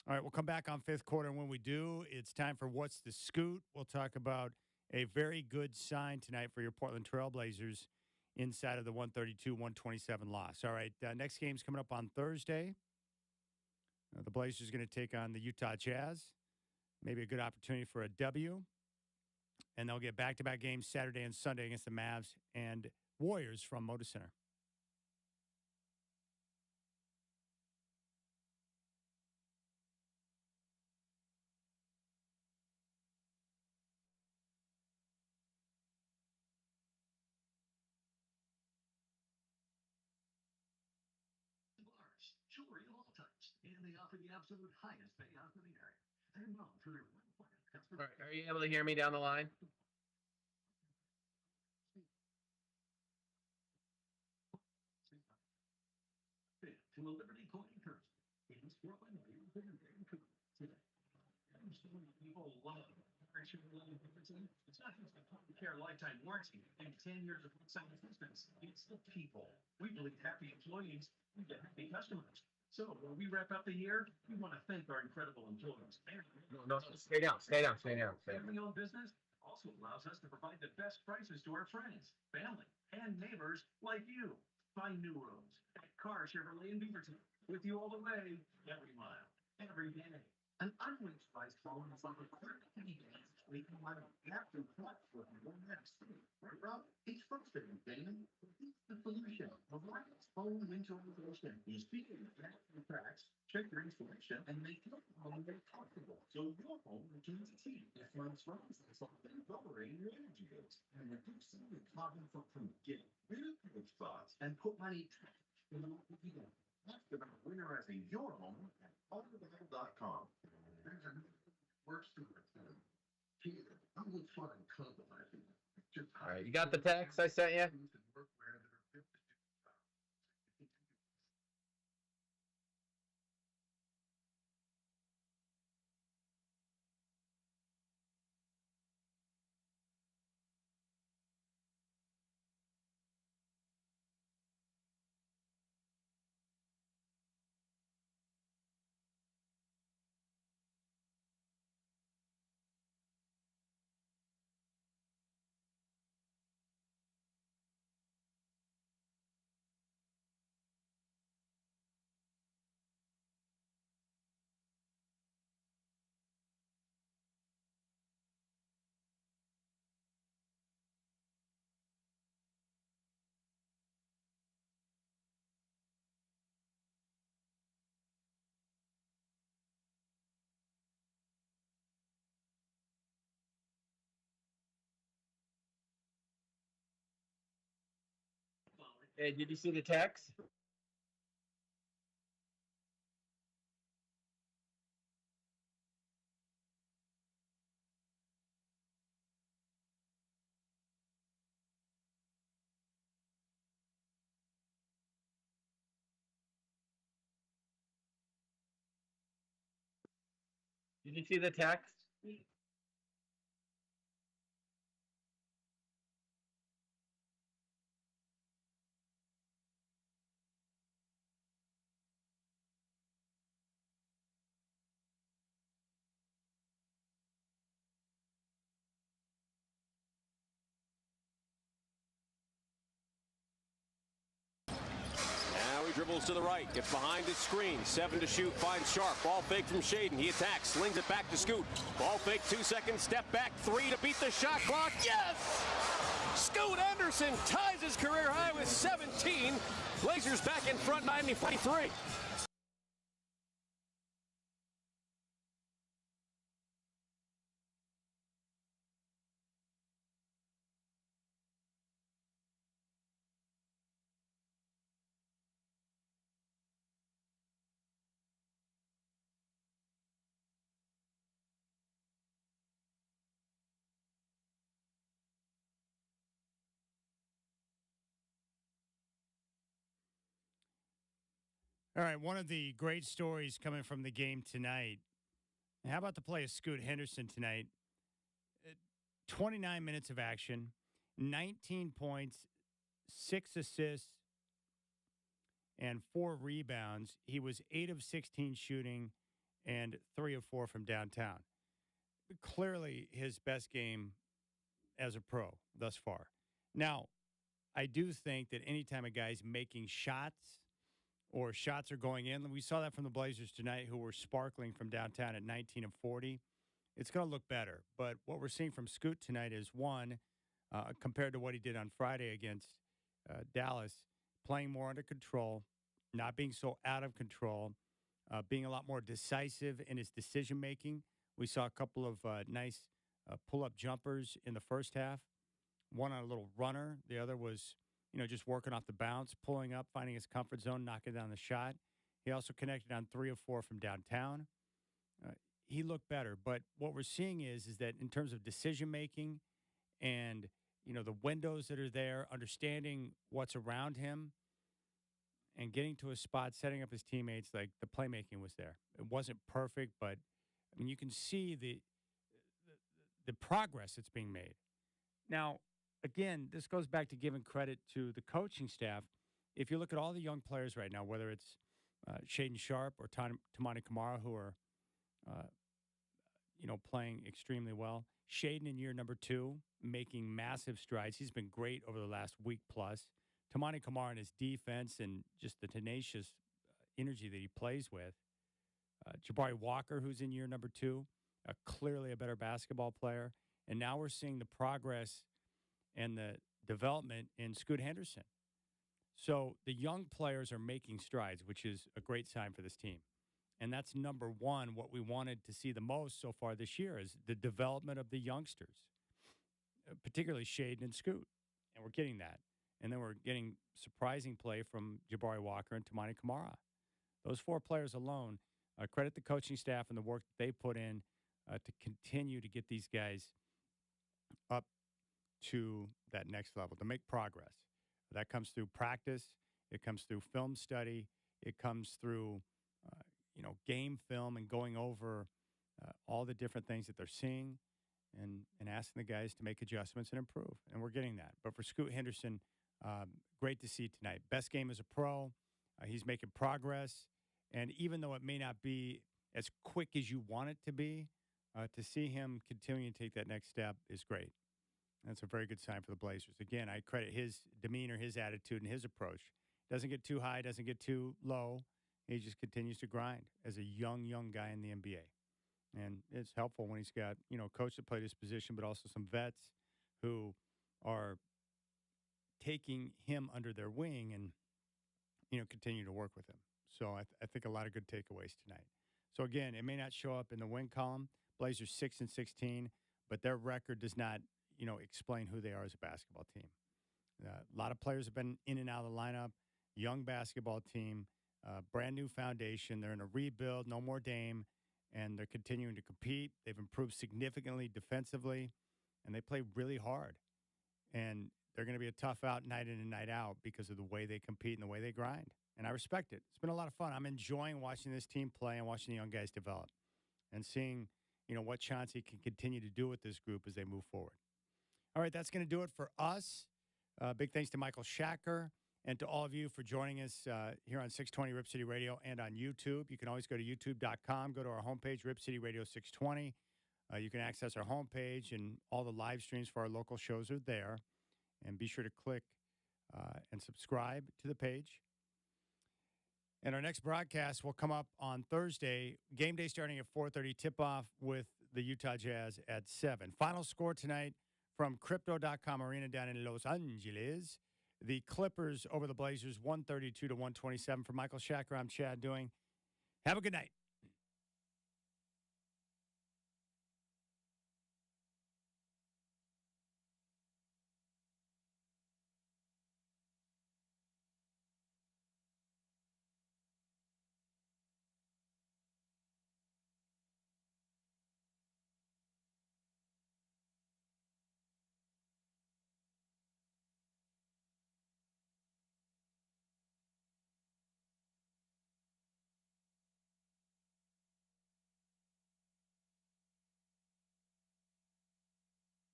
All right, we'll come back on fifth quarter, and when we do, it's time for What's the Scoot? We'll talk about a very good sign tonight for your Portland Trail Blazers inside of the 132-127 loss. All right, next game's coming up on Thursday. The Blazers are going to take on the Utah Jazz. Maybe a good opportunity for a W. And they'll get back-to-back games Saturday and Sunday against the Mavs and Warriors from Moda Center. Jewelry of all types, and they offer the absolute highest payout in the area. They're known for their All right, are you able to hear me down the line? to a Liberty Point person. In Portland, Vancouver today. People love it's not just a care lifetime warranty and 10 years of roadside assistance. It's the people. We believe happy employees, we get happy customers. So when we wrap up the year, we want to thank our incredible employees. No, stay down. Family-owned business also allows us to provide the best prices to our friends, family, and neighbors like you. Find new roads at Car Chevrolet in Beaverton, with you all the way, every mile, every day. An unreached price phone is on the quick penny dance making money after what for your next thing. Right, Rob? It's frustrating, Damon. It's the solution. Reliance phone winterization. You speak of the cracks, check your installation, and make your home more comfortable. So your home returns its heat. If runs runs, it's something lowering your energy bills and reducing your carbon footprint. Get rid of cold spots and put money in the local heating. That's about winterizing your home at autobahn.com. Works to return. I'm going to try and compromise. All right, you got the text I sent you? Hey, did you see the text? Did you see the text? Now he dribbles to the right, gets behind his screen, 7 to shoot, finds Sharp, ball fake from Shaden, he attacks, slings it back to Scoot, ball fake, 2 seconds, step back, 3 to beat the shot clock, yes! Scoot Anderson ties his career high with 17, Blazers back in front, 90-43. All right, one of the great stories coming from the game tonight. How about the play of Scoot Henderson tonight? 29 minutes of action, 19 points, 6 assists, and 4 rebounds. He was 8 of 16 shooting and 3 of 4 from downtown. Clearly his best game as a pro thus far. Now, I do think that anytime a guy's making shots or shots are going in, we saw that from the Blazers tonight, who were sparkling from downtown at 19 and 40. It's going to look better. But what we're seeing from Scoot tonight is, one, compared to what he did on Friday against Dallas, playing more under control, not being so out of control, being a lot more decisive in his decision-making. We saw a couple of nice pull-up jumpers in the first half. One on a little runner. The other was, just working off the bounce, pulling up, finding his comfort zone, knocking down the shot. He also connected on 3 of 4 from downtown. He looked better. But what we're seeing is that in terms of decision-making and, the windows that are there, understanding what's around him and getting to a spot, setting up his teammates, like the playmaking was there. It wasn't perfect, but, you can see the progress that's being made. Now, again, this goes back to giving credit to the coaching staff. If you look at all the young players right now, whether it's Shaden Sharp or Tamani Kamara, who are, playing extremely well. Shaden in year number 2, making massive strides. He's been great over the last week plus. Tamani Kamara in his defense and just the tenacious energy that he plays with. Jabari Walker, who's in year number 2, clearly a better basketball player. And now we're seeing the progress and the development in Scoot Henderson. So the young players are making strides, which is a great sign for this team. And that's number one, what we wanted to see the most so far this year is the development of the youngsters, particularly Shaden and Scoot. And we're getting that. And then we're getting surprising play from Jabari Walker and Tamani Kamara. Those 4 players alone, credit the coaching staff and the work that they put in to continue to get these guys up to that next level, to make progress. That comes through practice. It comes through film study. It comes through, game film and going over all the different things that they're seeing and asking the guys to make adjustments and improve. And we're getting that. But for Scoot Henderson, great to see tonight. Best game as a pro. He's making progress. And even though it may not be as quick as you want it to be, to see him continuing to take that next step is great. That's a very good sign for the Blazers. Again, I credit his demeanor, his attitude, and his approach. Doesn't get too high, doesn't get too low. He just continues to grind as a young guy in the NBA. And it's helpful when he's got, a coach that played his position, but also some vets who are taking him under their wing and, continue to work with him. So I think a lot of good takeaways tonight. So, again, it may not show up in the win column. Blazers 6-16, but their record does not, explain who they are as a basketball team. A lot of players have been in and out of the lineup. Young basketball team, brand new foundation. They're in a rebuild, no more Dame, and they're continuing to compete. They've improved significantly defensively, and they play really hard. And they're going to be a tough out night in and night out because of the way they compete and the way they grind. And I respect it. It's been a lot of fun. I'm enjoying watching this team play and watching the young guys develop and seeing, what Chauncey can continue to do with this group as they move forward. All right, that's going to do it for us. Big thanks to Michael Schacher and to all of you for joining us here on 620 Rip City Radio and on YouTube. You can always go to youtube.com, go to our homepage, Rip City Radio 620. You can access our homepage, and all the live streams for our local shows are there. And be sure to click and subscribe to the page. And our next broadcast will come up on Thursday. Game day starting at 4:30, tip-off with the Utah Jazz at 7. Final score tonight from Crypto.com Arena down in Los Angeles. The Clippers over the Blazers, 132-127. For Michael Schacher, I'm Chad Doing. Have a good night.